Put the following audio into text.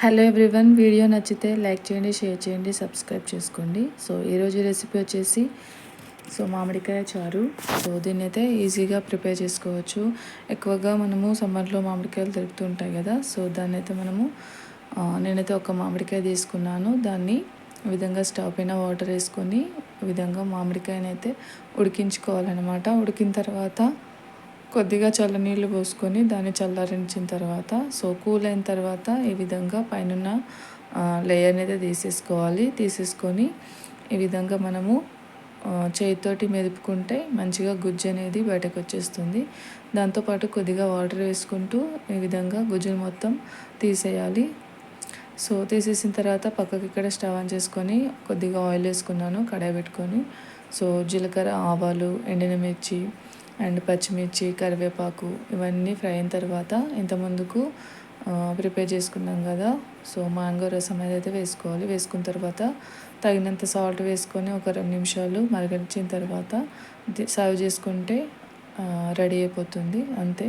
Hello everyone, video నచ్చితే like చేయండి, share చేయండి, సబ్స్క్రైబ్ చేసుకోండి. సో ఈరోజు రెసిపీ వచ్చేసి మామిడికాయ చారు. దీన్ని అయితే ఈజీగా ప్రిపేర్ చేసుకోవచ్చు. ఎక్కువగా మనము సమ్మర్లో మామిడికాయలు దొరుకుతుంటాయి కదా. దాన్ని అయితే నేనైతే ఒక మామిడికాయ తీసుకున్నాను. దాన్ని ఈ విధంగా స్టవ్ పైన వాటర్ వేసుకొని ఈ విధంగా మామిడికాయని అయితే ఉడికించుకోవాలన్నమాట. ఉడికిన తర్వాత కొద్దిగా చల్లనీళ్ళు పోసుకొని దాన్ని చల్లారించిన తర్వాత కూల్ అయిన తర్వాత ఈ విధంగా పైన లేయర్ని అయితే తీసేసుకొని ఈ విధంగా మనము చేతితోటి మెదుపుకుంటే మంచిగా గుజ్జు అనేది బయటకు వచ్చేస్తుంది. దాంతోపాటు కొద్దిగా వాటర్ వేసుకుంటూ ఈ విధంగా గుజ్జును మొత్తం తీసేయాలి. తీసేసిన తర్వాత పక్కకి ఇక్కడ స్టవ్ ఆన్ చేసుకొని కొద్దిగా ఆయిల్ వేసుకున్నాను, కడాయి పెట్టుకొని. జీలకర్ర, ఆవాలు, ఎండినమిర్చి అండ్ పచ్చిమిర్చి, కరివేపాకు ఇవన్నీ ఫ్రై అయిన తర్వాత ఇంతకుముందుకు ప్రిపేర్ చేసుకున్నాం కదా. మ్యాంగో రసం అయితే వేసుకోవాలి. వేసుకున్న తర్వాత తగినంత సాల్ట్ వేసుకొని ఒక 2 నిమిషాలు మరగనిచ్చిన తర్వాత సర్వ్ చేసుకుంటే రెడీ అయిపోతుంది, అంతే.